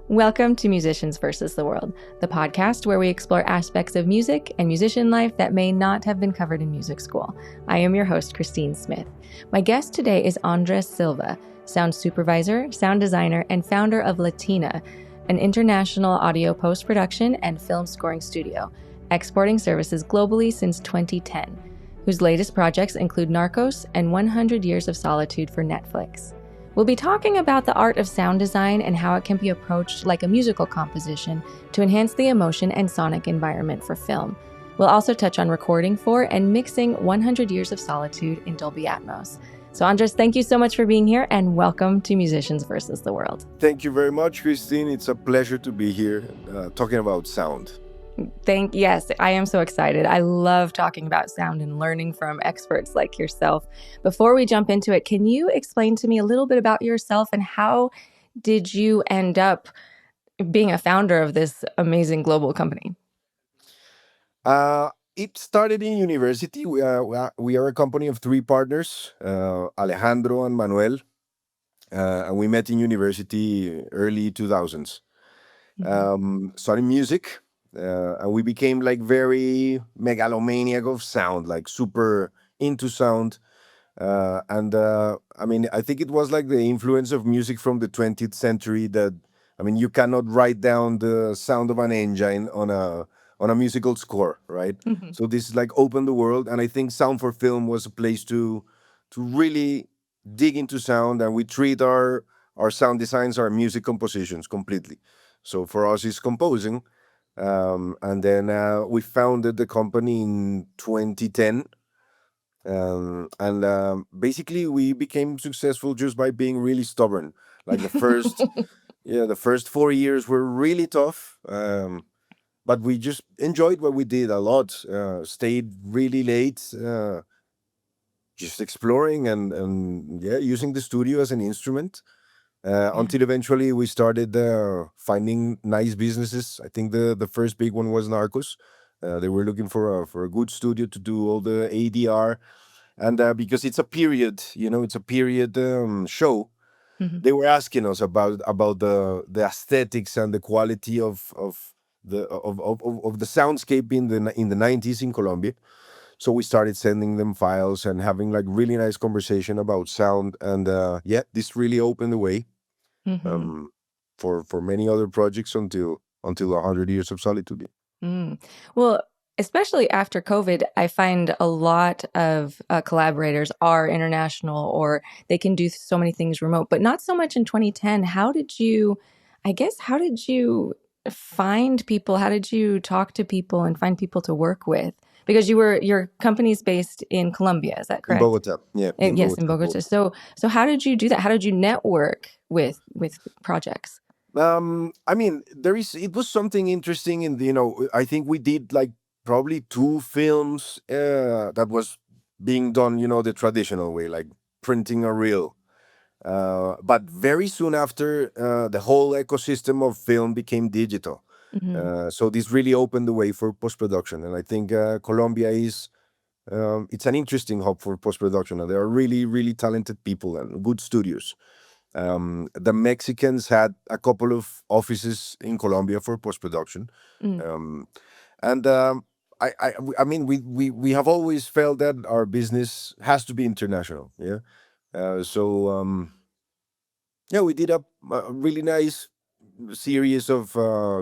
Welcome to Musicians versus the World, the podcast where we explore aspects of music and musician life that may not have been covered in music school. I am your host, Christine Smith. My guest today is Andrés Silva, sound supervisor, sound designer, and founder of Latina, an international audio post-production and film scoring studio, exporting services globally since 2010, whose latest projects include Narcos and 100 Years of Solitude for Netflix. We'll be talking about the art of sound design and how it can be approached like a musical composition to enhance the emotion and sonic environment for film. We'll also touch on recording for and mixing 100 Years of Solitude in Dolby Atmos. So Andres, thank you so much for being here and welcome to Musicians versus the World. Thank you very much, Christine. It's a pleasure to be here talking about sound. Yes, I am so excited. I love talking about sound and learning from experts like yourself. Before we jump into it, can you explain to me a little bit about yourself and how did you end up being a founder of this amazing global company? It started in university. We are a company of three partners, Alejandro and Manuel, and we met in university early 2000s. Studying music, and we became like very megalomaniac of sound, like super into sound. I think it was like the influence of music from the 20th century that, you cannot write down the sound of an engine on a musical score, right? Mm-hmm. So this is like open the world, and I think sound for film was a place to really dig into sound, and we treat our sound designs, our music compositions completely. So for us, it's composing, and then we founded the company in 2010. Basically we became successful just by being really stubborn. Like the first 4 years were really tough, but we just enjoyed what we did a lot. Stayed really late, just exploring and using the studio as an instrument, until eventually we started finding nice businesses. I think the first big one was Narcos. They were looking for a good studio to do all the ADR, and because it's a period, it's a period show. Mm-hmm. They were asking us about the aesthetics and the quality of the soundscape in the 90s in Colombia. So we started sending them files and having like really nice conversation about sound, and this really opened the way Mm-hmm. For many other projects until 100 Years of Solitude. Well, especially after COVID, I find a lot of collaborators are international or they can do so many things remote, but not so much in 2010. How did you find people? How did you talk to people and find people to work with? Because your company's based in Colombia, is that correct? In Bogota, yeah. Yes, in Bogota. So how did you do that? How did you network with projects? It was something interesting in I think we did like probably two films that was being done, the traditional way, like printing a reel. But very soon after, the whole ecosystem of film became digital. Mm-hmm. So this really opened the way for post-production. And I think Colombia it's an interesting hub for post-production. And there are really, really talented people and good studios. The Mexicans had a couple of offices in Colombia for post-production. Mm. And we have always felt that our business has to be international. Yeah. We did a really nice series of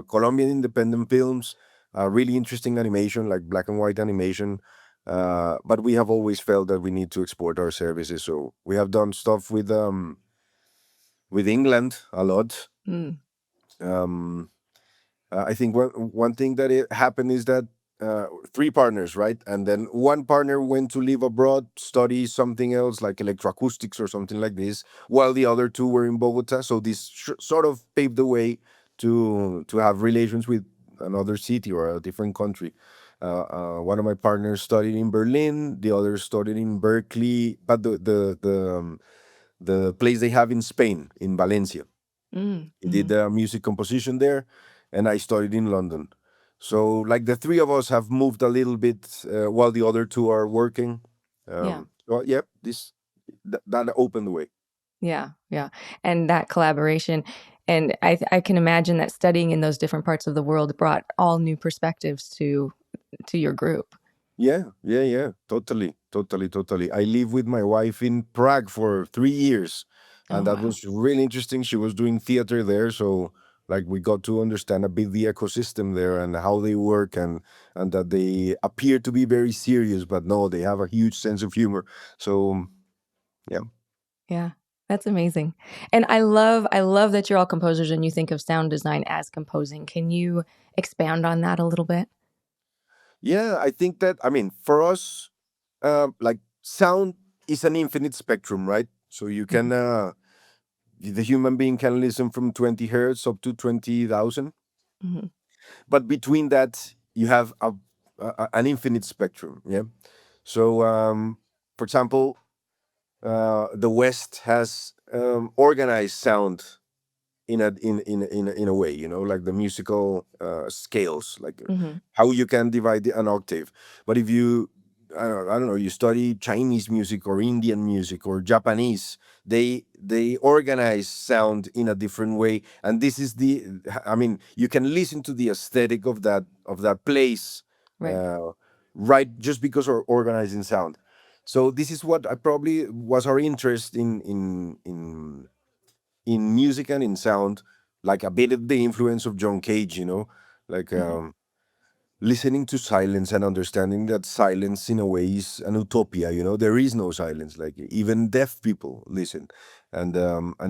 Colombian independent films, really interesting animation, like black and white animation. But we have always felt that we need to export our services. So we have done stuff with England a lot. Mm. I think one thing that it happened is that three partners, right? And then one partner went to live abroad, study something else like electroacoustics or something like this, while the other two were in Bogota. So this sort of paved the way to have relations with another city or a different country. One of my partners studied in Berlin, the other studied in Berkeley, but the place they have in Spain, in Valencia. He did music composition there, and I studied in London. So, like the three of us have moved a little bit while the other two are working. Yeah. That opened the way. Yeah. And that collaboration. And I can imagine that studying in those different parts of the world brought all new perspectives to your group. Yeah. Totally, totally, totally. I live with my wife in Prague for 3 years, Oh and that wow. was really interesting. She was doing theater there, so like we got to understand a bit the ecosystem there and how they work, and that they appear to be very serious, but no, they have a huge sense of humor. So yeah. Yeah. That's amazing. And I love that you're all composers and you think of sound design as composing. Can you expand on that a little bit? Yeah, I think that, I mean, for us, like sound is an infinite spectrum, right? So you Mhm. can, the human being can listen from 20 hertz up to 20,000. Mhm. But between that, you have an infinite spectrum. Yeah. So, for example, the West has organized sound in a way, like the musical scales, like Mhm. how you can divide an octave. But if you I don't know, you study Chinese music or Indian music or Japanese, they organize sound in a different way, and this is the I mean, you can listen to the aesthetic of that place, Right. uh, right, just because we're organizing sound. So this is what I probably was our interest in music and in sound, like a bit of the influence of John Cage, like Mhm. listening to silence and understanding that silence in a way is an utopia. There is no silence. Like even deaf people listen, and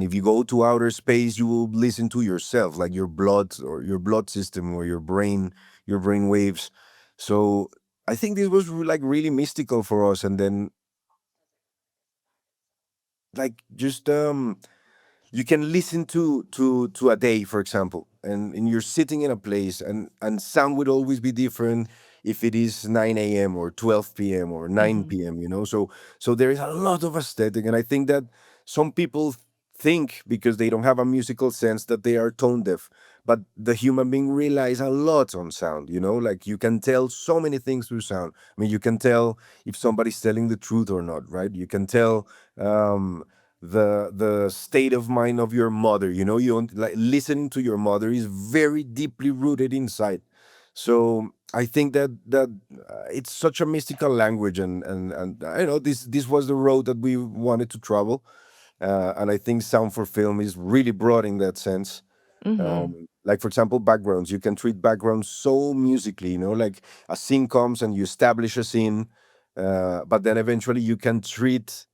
if you go to outer space, you will listen to yourself, like your blood or your blood system or your brain waves. So I think this was like really mystical for us, and then like just you can listen to a day, for example, and you're sitting in a place, and sound would always be different if it is 9 a.m. or 12 p.m. or 9 Mhm. p.m. So there is a lot of aesthetic, and I think that some people think, because they don't have a musical sense, that they are tone deaf, but the human being relies a lot on sound. Like you can tell so many things through sound. I mean, you can tell if somebody's telling the truth or not, right? You can tell the state of mind of your mother. You don't, like, listening to your mother is very deeply rooted inside. So I think that it's such a mystical language, and I know this was the road that we wanted to travel, and I think sound for film is really broad in that sense. Mhm. Like, for example, backgrounds, you can treat backgrounds so musically, like a scene comes and you establish a scene, but then eventually you can treat,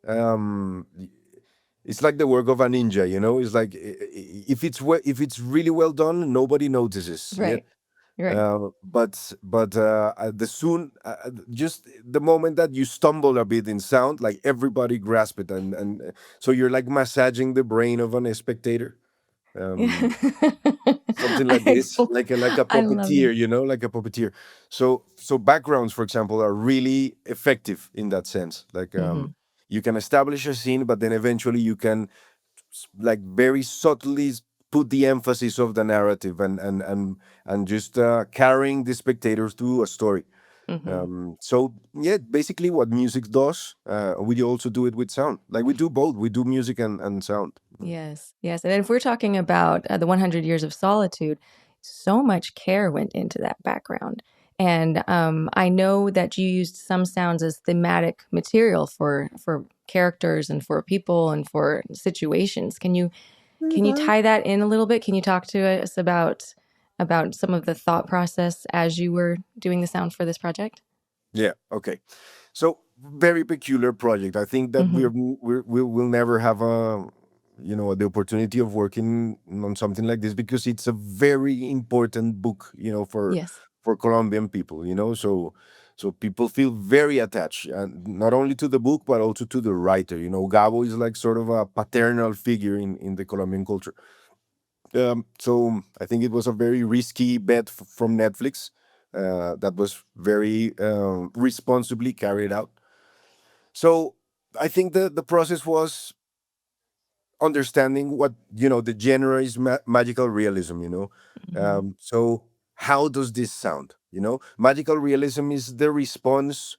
um it's like the work of a ninja. It's like, if it's really well done, nobody notices. Yeah. Right. Right. But the soon just the moment that you stumble a bit in sound, like everybody grasp it, and so you're like massaging the brain of an spectator, um something like I this, like a I love it. puppeteer, like a puppeteer. So backgrounds, for example, are really effective in that sense. Like, Mhm. you can establish a scene, but then eventually you can, like, very subtly put the emphasis of the narrative, and just carrying the spectators through a story. Mhm. So yeah, basically what music does, we also do it with sound. Like, we do both. We do music and sound. Yes, yes. And if we're talking about the 100 Years of Solitude, so much care went into that background. And I know that you used some sounds as thematic material for characters and for people and for situations. Can you tie that in a little bit? Can you talk to us about some of the thought process as you were doing the sound for this project? Yeah. Okay. So, very peculiar project. I think that Mm-hmm. we will never have the opportunity of working on something like this, because it's a very important book, Yes. for Colombian people. So people feel very attached, and not only to the book but also to the writer. Gabo is like sort of a paternal figure in the Colombian culture. So I think it was a very risky bet from Netflix, that was very responsibly carried out. So I think the process was understanding what, the genre is magical realism. Mm-hmm. So how does this sound? Magical realism is the response,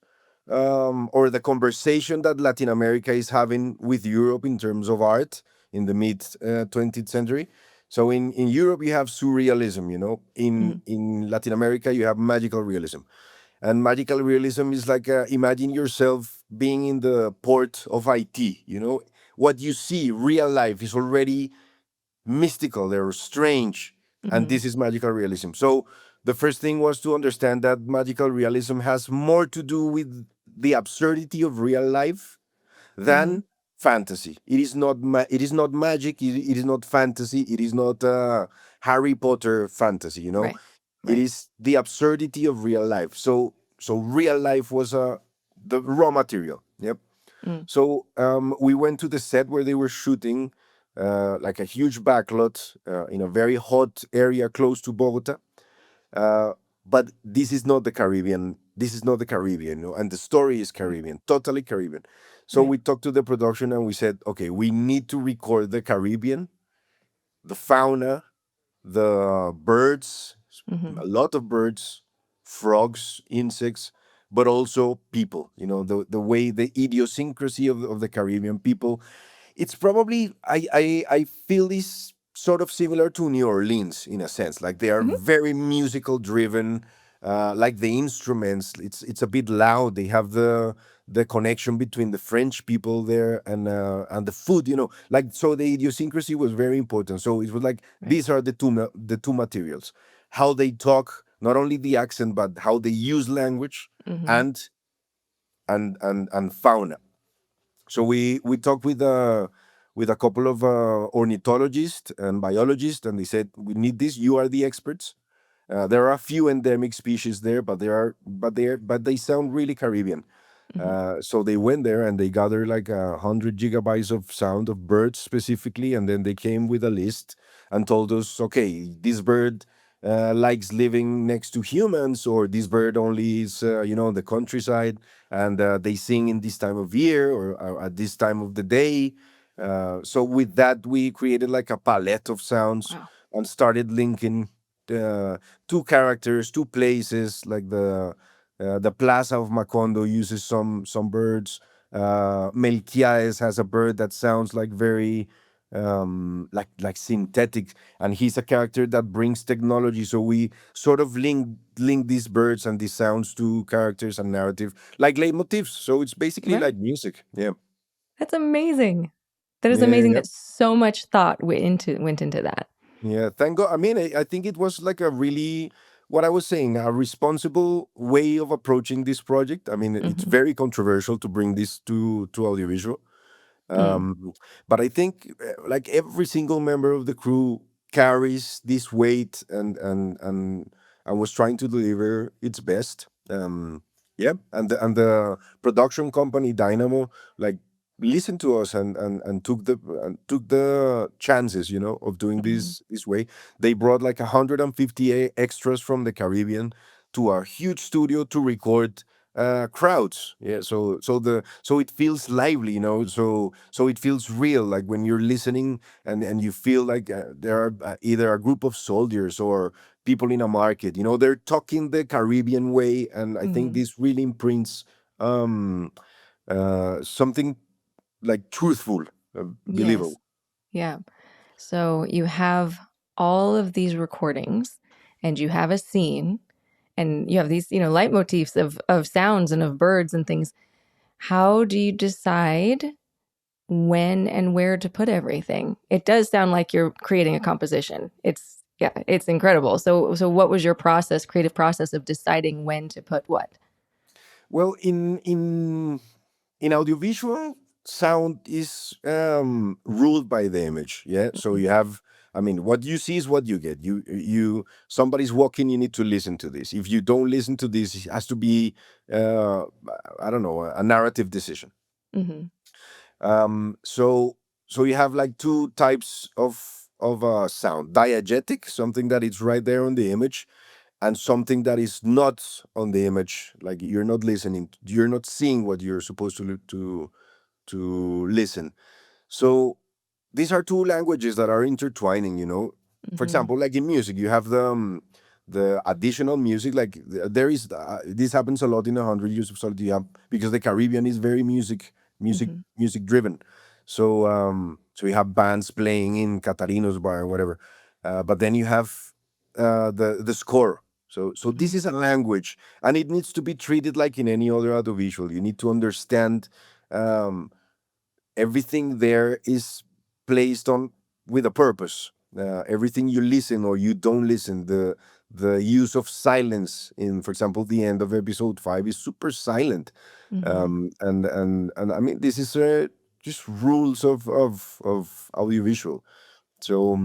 or the conversation that Latin America is having with Europe in terms of art in the mid 20th century. So in Europe you have surrealism, you know. Hmm. In Latin America you have magical realism. And magical realism is like imagine yourself being in the port of IT, you know. What you see, real life, is already mystical, they're strange, and Hmm. this is magical realism. So the first thing was to understand that magical realism has more to do with the absurdity of real life Hmm. than fantasy. It is not it is not magic, it is not fantasy, it is not Harry Potter fantasy, you know. Right. It Right. is the absurdity of real life. So real life was the raw material. Yep. Mm. So we went to the set where they were shooting, like a huge backlot in a very hot area close to Bogota. Uh, but this is not the Caribbean. This is not the Caribbean, you know, and the story is Right. Caribbean, totally Caribbean. So Right. we talked to the production and we said, okay, we need to record the Caribbean, the fauna, the birds, Hmm. a lot of birds, frogs, insects, but also people. You know, the way, the idiosyncrasy of the Caribbean people. It's probably, I feel this sort of similar to New Orleans in a sense. Like they are Hmm. very musical driven. Like the instruments, it's a bit loud. They have the connection between the French people there and the food. You know, like so the idiosyncrasy was very important. So it was like Right. these are the two materials, how they talk, not only the accent but how they use language Hmm. and and fauna. So we talked with a couple of ornithologists and biologists, and they said we need this. You are the experts. There are a few endemic species there, but they sound really Caribbean. Hmm. So they went there and they gathered like 100 gigabytes of sound of birds specifically, and then they came with a list and told us, okay, this bird likes living next to humans, or this bird only is in the countryside, and they sing in this time of year or at this time of the day. So with that, we created like a palette of sounds Wow. and started linking uh, two characters, two places, like the Plaza of Macondo uses some birds. Melquiades has a bird that sounds like very like synthetic, and he's a character that brings technology. So we sort of link these birds and these sounds to characters and narrative, like leitmotifs. So it's basically Right. like music. Yeah, That's amazing. That is yeah, yeah, amazing yeah. that so much thought went into that. Yeah, thank God. I mean, I think it was like a really, what I was saying, a responsible way of approaching this project. I mean, it's Hmm. very controversial to bring this to audiovisual. Mm. But I think like every single member of the crew carries this weight and was trying to deliver its best. Yeah, and the production company Dynamo like listened to us and took the chances, of doing Hmm. this way. They brought like 150 extras from the Caribbean to our huge studio to record crowds. Yeah, so it feels lively, so it feels real, like when you're listening and you feel like there are either a group of soldiers or people in a market, they're talking the Caribbean way, and I think Hmm. this really imprints um something like truthful, believable. Yes. Yeah. So you have all of these recordings and you have a scene and you have these, leitmotifs of sounds and of birds and things. How do you decide when and where to put everything? It does sound like you're creating a composition. It's incredible. So what was your creative process of deciding when to put what? Well, in audiovisual, sound is ruled by the image. Yeah, so you have. I mean, what you see is what you get. Somebody's walking. You need to listen to this. If you don't listen to this, it has to be, uh, I don't know, a narrative decision. Mm-hmm. So you have like two types of sound: diegetic, something that is right there on the image, and something that is not on the image, like you're not listening, you're not seeing what you're supposed to listen. So these are two languages that are intertwining. For Mm-hmm. example, like in music, you have the additional music, like there is this happens a lot in 100 Years of Solitude. Because the Caribbean is very Mm-hmm. music driven. So you have bands playing in Catarinos bar or whatever. but then you have the score. So this Mhm. is a language, and it needs to be treated like in any other audiovisual. You need to understand um, everything there is placed on with a purpose. Everything you listen or you don't listen, the use of silence in, for example, the end of episode 5 is super silent. Mhm. And I mean, this is just rules of audiovisual. So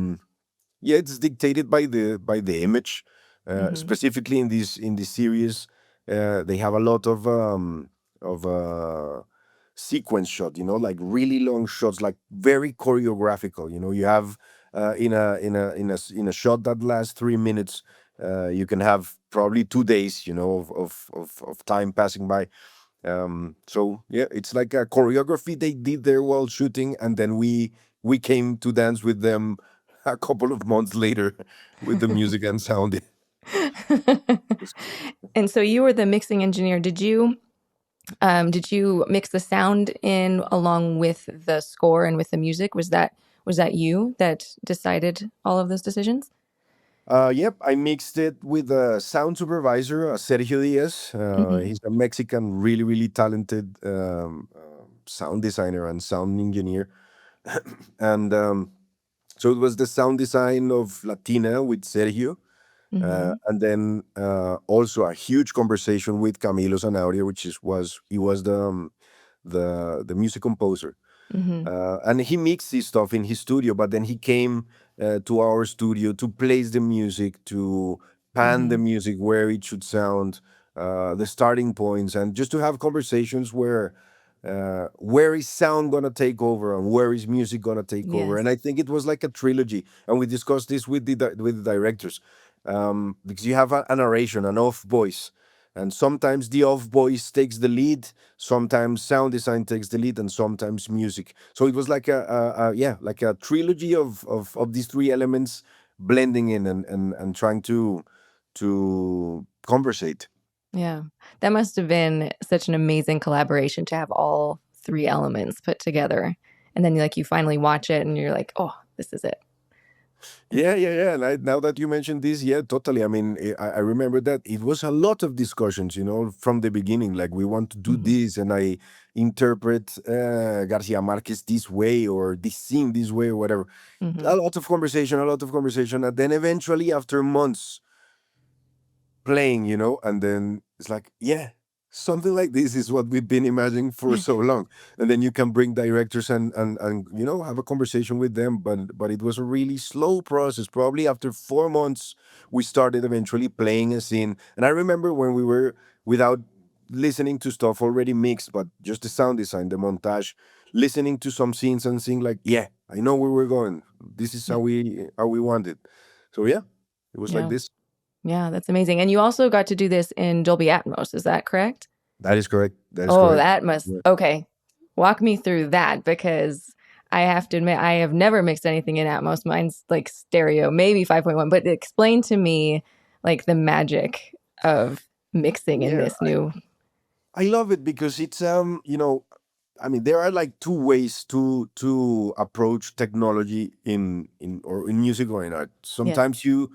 yeah, it's dictated by the image. Mhm. Specifically in this series, they have a lot of sequence shot. You know, like really long shots, like very choreographical. You know, you have in a shot that lasts 3 minutes. You can have probably 2 days, you know, of time passing by. So yeah, it's like a choreography they did there while shooting, and then we came to dance with them a couple of months later with the music and sound. And so you were the mixing engineer. Did you mix the sound in along with the score and with the music? Was that you that decided all of those decisions? Yep, I mixed it with a sound supervisor, Sergio Diaz. Hmm. He's a Mexican, really talented sound designer and sound engineer. And so it was the sound design of Latina with Sergio. Hmm. And then also a huge conversation with Camilo Zanauria, which he was the music composer, Hmm. and he mixed his stuff in his studio. But then he came to our studio to place the music, to pan the Hmm. music where it should sound, the starting points, and just to have conversations where is sound gonna take over and where is music gonna take over. Yes. And I think it was like a trilogy, and we discussed this with with the directors, because you have a narration, an off voice, and sometimes the off voice takes the lead, sometimes sound design takes the lead, and sometimes music. So it was like yeah, like a trilogy of these three elements blending in and trying to conversate. Yeah. That must have been such an amazing collaboration to have all three elements put together. And then like you finally watch it and you're like, "Oh, this is it." Yeah. And now that you mentioned this, yeah, totally. I mean, I remember that it was a lot of discussions, you know, from the beginning. Like, we want to do Hmm. this, and I interpret Garcia Marquez this way or this scene this way or whatever. Hmm. A lot of conversation. And then eventually, after months, playing, you know, and then it's like, yeah, something like this is what we've been imagining for so long. And then you can bring directors and you know, have a conversation with them. But it was a really slow process. Probably after 4 months, we started eventually playing a scene. And I remember when we were without listening to stuff already mixed, but just the sound design, the montage, listening to some scenes and seeing like, yeah, I know where we're going. This is Yeah. how we want it. So yeah, it was like Yeah. this. Yeah, that's amazing. And you also got to do this in Dolby Atmos, is that correct? That is correct. That is Oh, correct. that must, Yeah. okay. Walk me through that because I have to admit, I have never mixed anything in Atmos. Mine's like stereo, maybe 5.1, but explain to me like the magic of mixing in Yeah, this new. I love it because it's you know, I mean, there are like two ways to approach technology in music or in art. Yeah. Sometimes you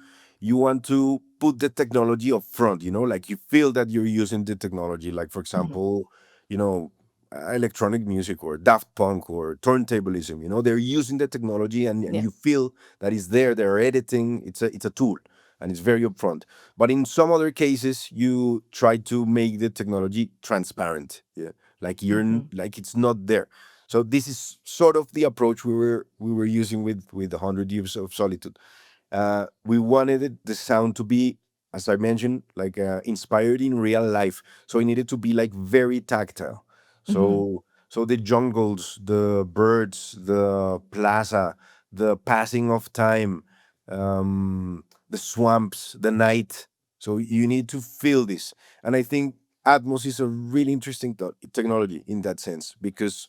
want to put the technology up front, you know, like you feel that you're using the technology. Like, for Hmm. example, you know, electronic music or Daft Punk or turntablism. You know, they're using the technology, and Yeah. you feel that it's there. They're editing. It's a tool, and it's very upfront. But in some other cases, you try to make the technology transparent. Yeah, like Hmm. like it's not there. So this is sort of the approach we were using with 100 Years of Solitude. We wanted the sound to be, as I mentioned, like inspired in real life. So it needed to be like very tactile. Hmm. So the jungles, the birds, the plaza, the passing of time, the swamps, the night. So you need to feel this. And I think Atmos is a really interesting technology in that sense, because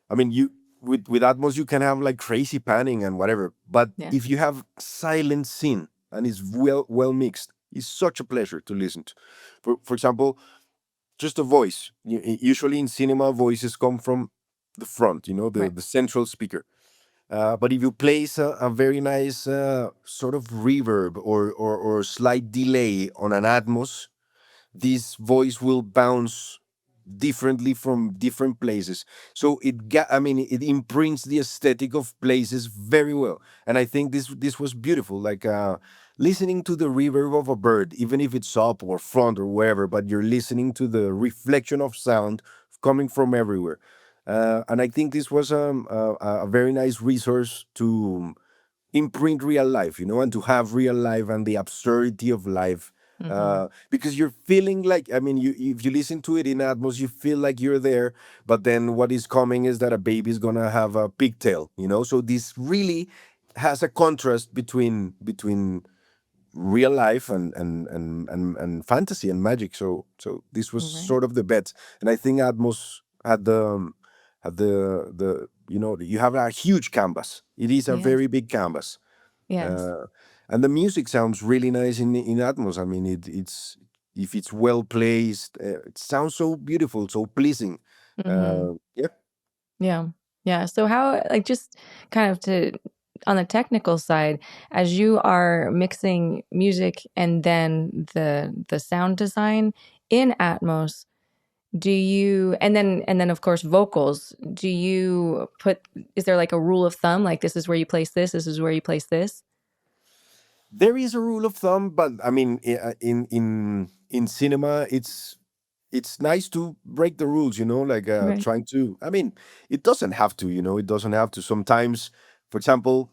I mean, you with Atmos you can have like crazy panning and whatever, but Yeah. if you have silent scene and it's well mixed, it's such a pleasure to listen to. For example, just a voice. Usually in cinema, voices come from the front, you know, Right. the central speaker. But if you place a very nice sort of reverb or slight delay on an Atmos, this voice will bounce differently from different places. So I mean, it imprints the aesthetic of places very well. And I think this was beautiful. Like listening to the reverb of a bird, even if it's up or front or wherever, but you're listening to the reflection of sound coming from everywhere. And I think this was a very nice resource to imprint real life, and to have real life and the absurdity of life. Mm-hmm. Because you're feeling like, I mean, if you listen to it in Atmos, you feel like you're there, but then what is coming is that a baby's gonna have a pigtail. So this really has a contrast between real life and fantasy and magic. So this was Right. sort of the bet, and I think Atmos had the you have a huge canvas. It is a Yes. very big canvas, Yes. uh, and the music sounds really nice in Atmos. I mean, it's if it's well placed, it sounds so beautiful, so pleasing. Mm-hmm. Yeah. Yeah. Yeah. So how, like, just kind of to on the technical side, as you are mixing music and then the sound design in Atmos, do you and then of course vocals, do you put is there like a rule of thumb, like this is where you place this is where you place this? There is a rule of thumb, but I mean, in cinema, it's nice to break the rules, like Right. trying to. I mean, it doesn't have to, it doesn't have to. Sometimes, for example,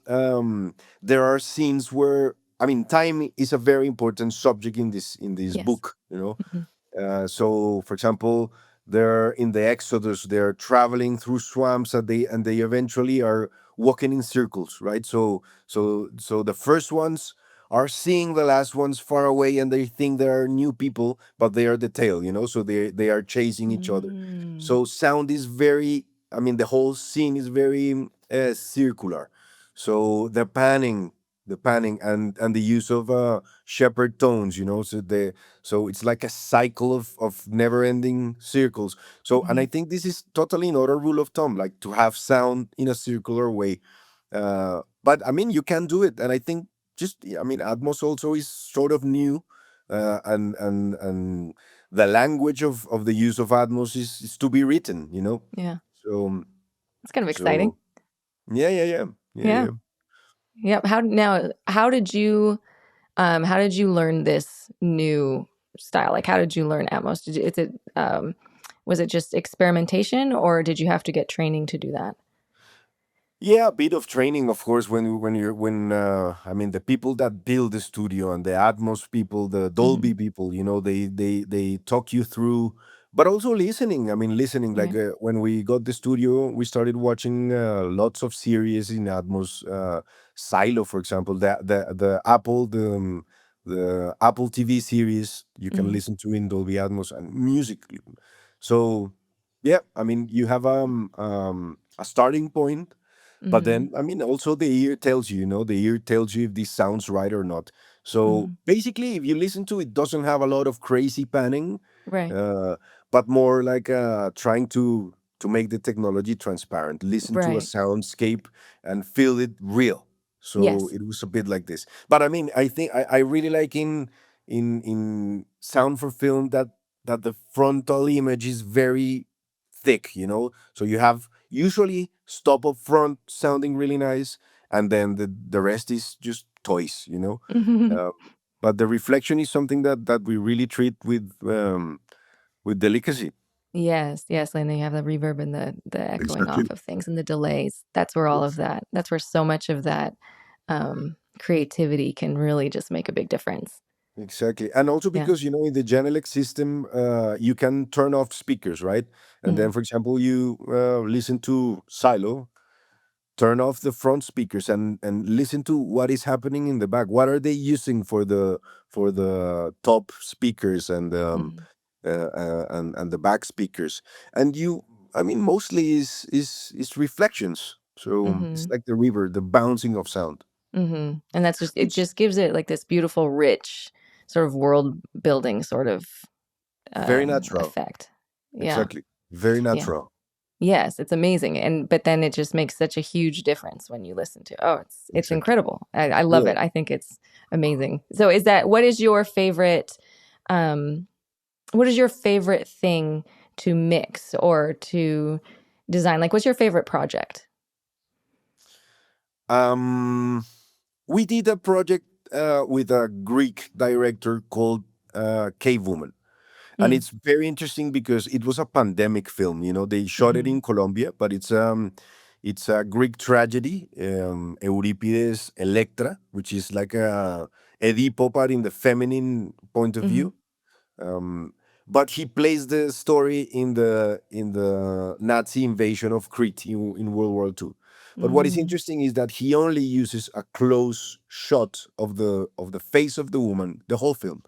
there are scenes where, I mean, time is a very important subject in this Yes. book. Hmm. So, for example, they're in the Exodus. They're traveling through swamps, and they eventually are walking in circles, right? So the first ones are seeing the last ones far away, and they think they are new people, but they are the tail. So they are chasing each other. Mm. So sound is very. I mean, the whole scene is very circular. So the panning and the use of shepherd tones, so it's like a cycle of never-ending circles. So, and Hmm. I think this is totally not a rule of thumb, like to have sound in a circular way. But I mean, you can do it, and I think I mean, Atmos also is sort of new, and the language of the use of Atmos is to be written. Yeah. So, It's kind of exciting. so yeah, yeah, yeah, yeah, Yeah. yeah. Yep. How did you learn this new style? Like, how did you learn Atmos? Was it just experimentation, or did you have to get training to do that? Yeah, a bit of training, of course. When I mean, the people that build the studio and the Atmos people, the Hmm. Dolby people, they talk you through, but also listening. I mean, listening. Like Right. when we got the studio, we started watching lots of series in Atmos. Silo, for example, the Apple TV series you can Hmm. listen to in Dolby Atmos and music. So yeah, I mean, you have a starting point, but Hmm. then, I mean, also the ear tells the ear tells you if this sounds right or not. So Hmm. basically, if you listen to it, doesn't have a lot of crazy panning, Right. uh, but more like trying to make the technology transparent. Listen to a Right. soundscape and feel it real. So Yes. it was a bit like this. But I mean, I think I really like in sound for film that the frontal image is very thick. So you have usually stop up front sounding really nice, and then the rest is just toys. uh, but the reflection is something that we really treat with delicacy. Yes, yes, and then you have the reverb and the echoing Exactly. off of things and the delays. That's where all of Yes, that. That's where so much of that creativity can really just make a big difference. exactly. And also Yeah. because in the Genelec system, you can turn off speakers, right? And Hmm. then, for example, you listen to Silo, turn off the front speakers and listen to what is happening in the back. What are they using for the top speakers Hmm. and the back speakers? And I mean, mostly is reflections. So it's Hmm. like the river, the bouncing of sound. Hmm. And that's just it Which just gives it like this beautiful, rich sort of world building sort of very natural. effect. Yeah. Exactly. Very Yeah. natural. Yes, it's amazing. And but then it just makes such a huge difference when you listen to. Oh, it's Exactly. incredible. I love Yeah. it. I think it's amazing. So is that what is your favorite um what is your favorite thing to mix or to design? Like what's your favorite project? Um, we did a project with a Greek director called Cave Woman. And Mm, it's very interesting because it was a pandemic film. You know, they shot it hmm in Colombia, but it's a Greek tragedy, Euripides Electra, which is like a Edipo, but in the feminine point of hmm view. Um, but he plays the story in the Nazi invasion of Crete in World War II. But what is mm, interesting is that he only uses a close shot of the face of the woman the whole film,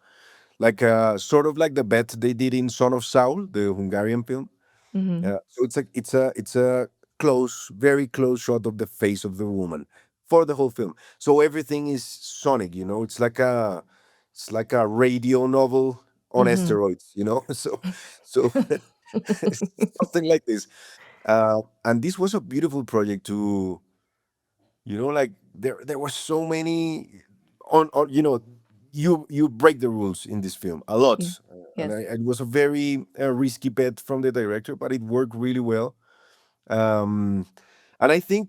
like sort of like the bet they did in Son of Saul, the Hungarian film. hmm So it's a close, very close shot of the face of the woman for the whole film. So everything is sonic, you know. It's like a radio novel on hmm steroids, you know. So something like this. And this was a beautiful project to, like there were so many on you break the rules in this film a Yeah. lot. And Yes. it was a very risky bet from the director, but it worked really well. um, and I think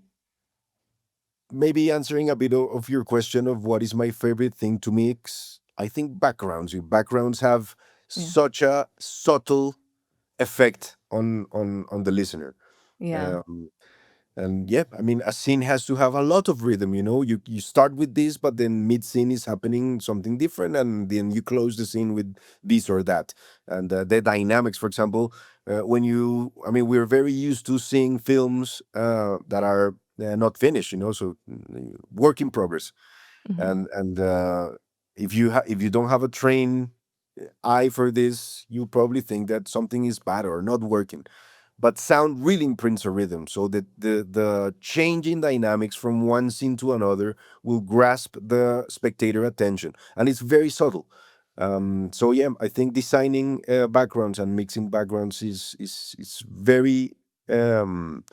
maybe answering a bit of your question of what is my favorite thing to mix, I think backgrounds. Your backgrounds have Yeah. such a subtle effect on the listener. Yeah. Um, and yep, I mean, a scene has to have a lot of rhythm. You start with this, but then mid scene is happening something different, and then you close the scene with this or that. And the dynamics, for example, I mean, we're very used to seeing films that are not finished, so work in progress. hmm And if you don't have a trained eye for this, you probably think that something is bad or not working. But sound really imprints a rhythm, so that the change in dynamics from one scene to another will grasp the spectator attention, and it's very subtle. So yeah, I think designing backgrounds and mixing backgrounds is very um,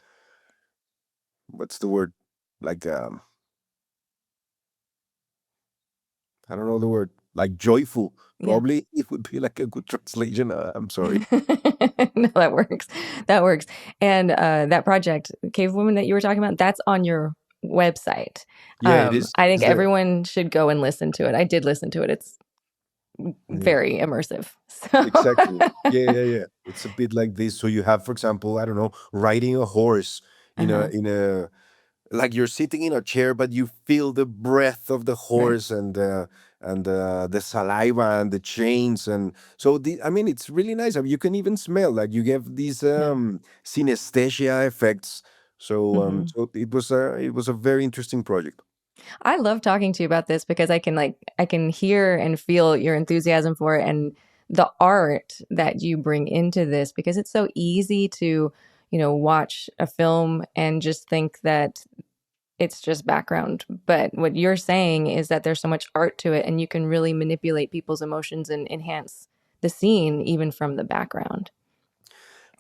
what's the word, like I don't know the word, like joyful. Yeah. Probably it would be like a good translation. I'm sorry. No, that works. That works. And that project, Cave Woman that you were talking about, that's on your website. Yeah, it is. I think It's there. everyone should go and listen to it. I did listen to it. It's Yeah. very immersive. So Exactly. Yeah, yeah, yeah. It's a bit like this. So you have, for example, I don't know, riding a horse uh-huh. in a like you're sitting in a chair, but you feel the breath of the Right. horse and the saliva and the chains, and so I mean, it's really nice. I mean, you can even smell, like you get these Yeah. synesthesia effects. hmm So it was a very interesting project. I love talking to you about this because I can hear and feel your enthusiasm for it and the art that you bring into this because it's so easy to, watch a film and just think that it's just background. But what you're saying is that there's so much art to it and you can really manipulate people's emotions and enhance the scene even from the background.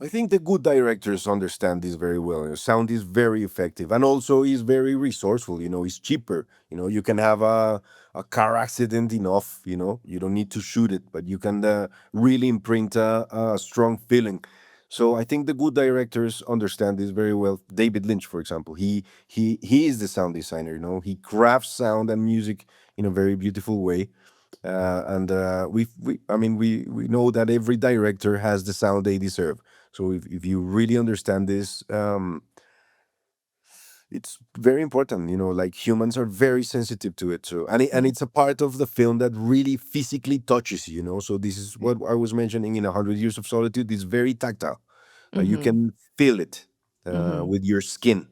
I think the good directors understand this very well. Sound is very effective, and also is very resourceful. It's cheaper. You can have a car accident enough. You don't need to shoot it, but you can really imprint a strong feeling. So I think the good directors understand this very well. David Lynch, for example, he is the sound designer. He crafts sound and music in a very beautiful way. And I mean, we know that every director has the sound they deserve. So if you really understand this, it's very important. Like humans are very sensitive to it. So and Yeah. it's a part of the film that really physically touches you. So this is Right. what I was mentioning in 100 Years of Solitude. It's very tactile. You Mm-hmm. can feel it Mm-hmm. with your skin.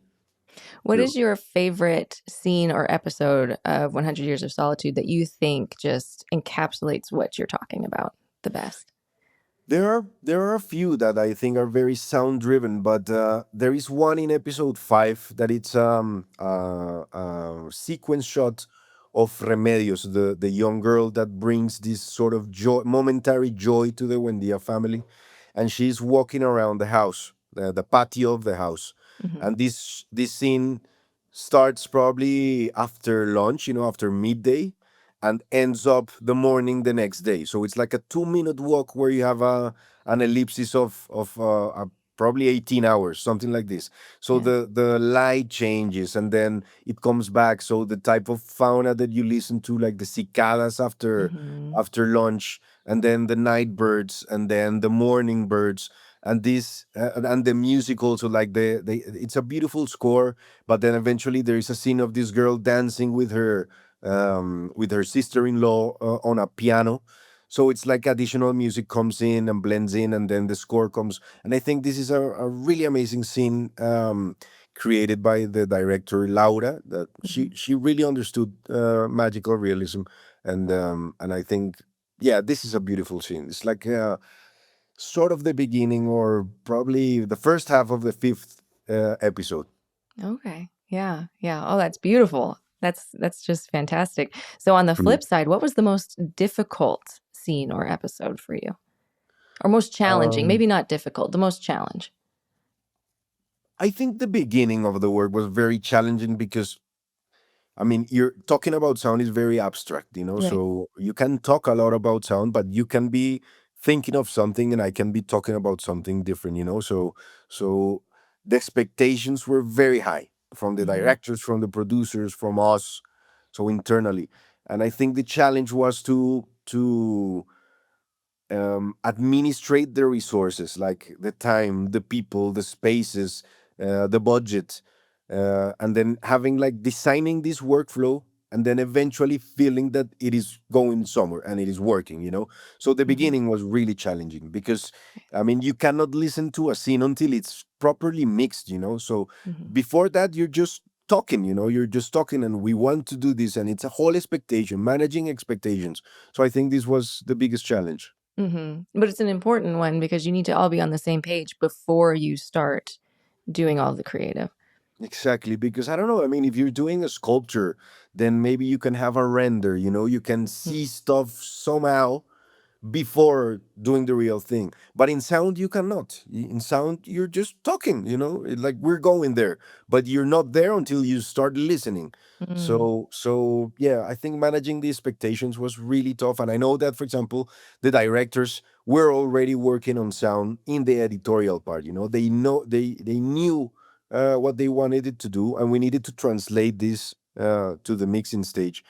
What You know. is your favorite scene or episode of 100 Years of Solitude that you think just encapsulates what you're talking about the best? There are a few that I think are very sound driven, but there is one in episode 5 that it's sequence shot of Remedios, the young girl that brings this sort of momentary joy to the Wendia family, and she's walking around the house. the patio of the house. Mm-hmm. And this scene starts probably after lunch, after midday, and ends up the morning the next day. So it's like a 2 minute walk where you have an ellipsis of probably 18 hours, something like this. So Yeah. the light changes and then it comes back. So the type of fauna that you listen to, like the cicadas Mm-hmm. after lunch, and then the night birds, and then the morning birds, and this and the music also, like the it's a beautiful score. But then eventually there is a scene of this girl dancing with her sister-in-law on a piano. So it's like additional music comes in and blends in, and then the score comes. And I think this is a really amazing scene, created by the director Laura. That Mm-hmm. she really understood magical realism, and I think, yeah, this is a beautiful scene. It's like sort of the beginning, or probably the first half of the fifth episode. Okay. Yeah. Yeah. Oh, that's beautiful. That's just fantastic. So on the Mm. flip side, what was the most difficult scene or episode for you? Or most challenging? Um, Maybe not difficult, the most challenge. I think the beginning of the work was very challenging because, I mean, you're talking about sound is very abstract. Right. So you can talk a lot about sound, but you can be thinking of something and I can be talking about something different. So the expectations were very high from the Mm-hmm. directors, from the producers, from us, so internally. And I think the challenge was to administrate the resources, like the time, the people, the spaces, the budget, and then having like designing this workflow, and then eventually feeling that it is going somewhere and it is working. So the Mm-hmm. beginning was really challenging because, I mean, you cannot listen to a scene until it's properly mixed. So Mm-hmm. before that, you're just talking. You're just talking, and we want to do this, and it's a whole expectation, managing expectations. So I think this was the biggest challenge. Mm-hmm. But it's an important one because you need to all be on the same page before you start doing all the creative. Exactly, because I don't know. I mean, if you're doing a sculpture, then maybe you can have a render. You can see stuff somehow before doing the real thing. But in sound, you cannot. In sound, you're just talking. Like we're going there, but you're not there until you start listening. Mm-hmm. So yeah, I think managing the expectations was really tough. And I know that, for example, the directors were already working on sound in the editorial part. They knew what they wanted it to do, and we needed to translate this to the mixing stage.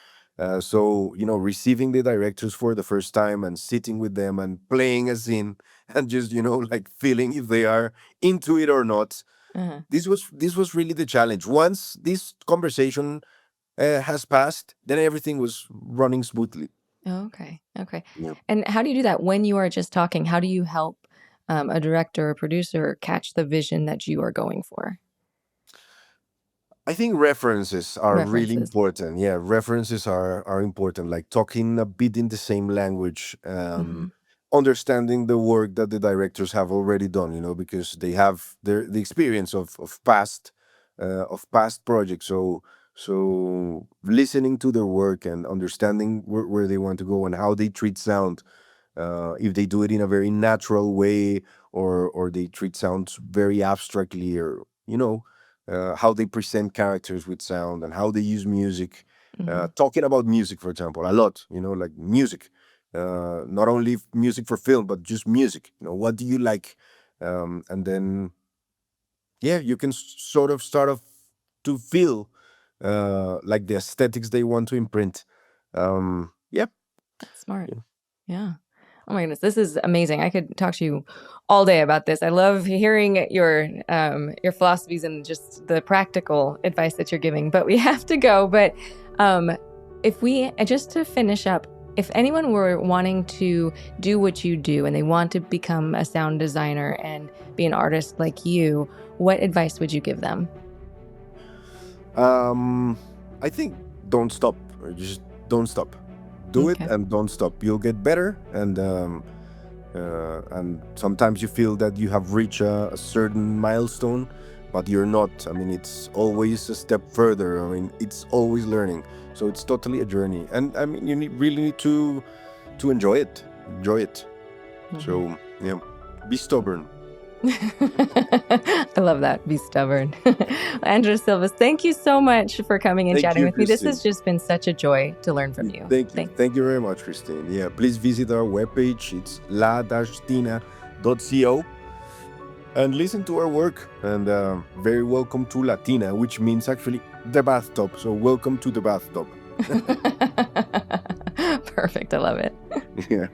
So, receiving the directors for the first time and sitting with them and playing a scene and just, like feeling if they are into it or not. Uh-huh. This was really the challenge. Once this conversation has passed, then everything was running smoothly. Oh, okay. Okay. Yeah. And how do you do that when you are just talking? How do you help a director or producer catch the vision that you are going for? I think references are really References. important. Yeah, references are important. Like talking a bit in the same language, Mm-hmm. understanding the work that the directors have already done. Because they have the experience of past projects. So listening to their work and understanding where they want to go and how they treat sound, if they do it in a very natural way, or they treat sounds very abstractly, or how they present characters with sound and how they use music. Mm-hmm. Talking about music, for example, a lot. Like music, not only music for film, but just music. What do you like? And then, yeah, you can sort of start off to feel like the aesthetics they want to imprint. Yeah. That's smart. Yeah. Oh my goodness, this is amazing. I could talk to you all day about this. I love hearing your philosophies and just the practical advice that you're giving. But we have to go. But if we just to finish up, if anyone were wanting to do what you do and they want to become a sound designer and be an artist like you, what advice would you give them? I think don't stop. Or just don't stop. Do it Okay. and don't stop. You'll get better, and sometimes you feel that you have reached a certain milestone, but you're not. I mean, it's always a step further. I mean, it's always learning. So it's totally a journey, and I mean, really need to enjoy it. Enjoy it. Mm-hmm. So yeah, be stubborn. I love that. Be stubborn. Andrés Silva, thank you so much for coming and chatting with me. This has just been such a joy to learn from you. Thank you. Thank you very much, Christine. Yeah, please visit our webpage. It's la-tina.co and listen to our work. And very welcome to Latina, which means actually the bathtub. So welcome to the bathtub. Perfect. I love it. Yeah.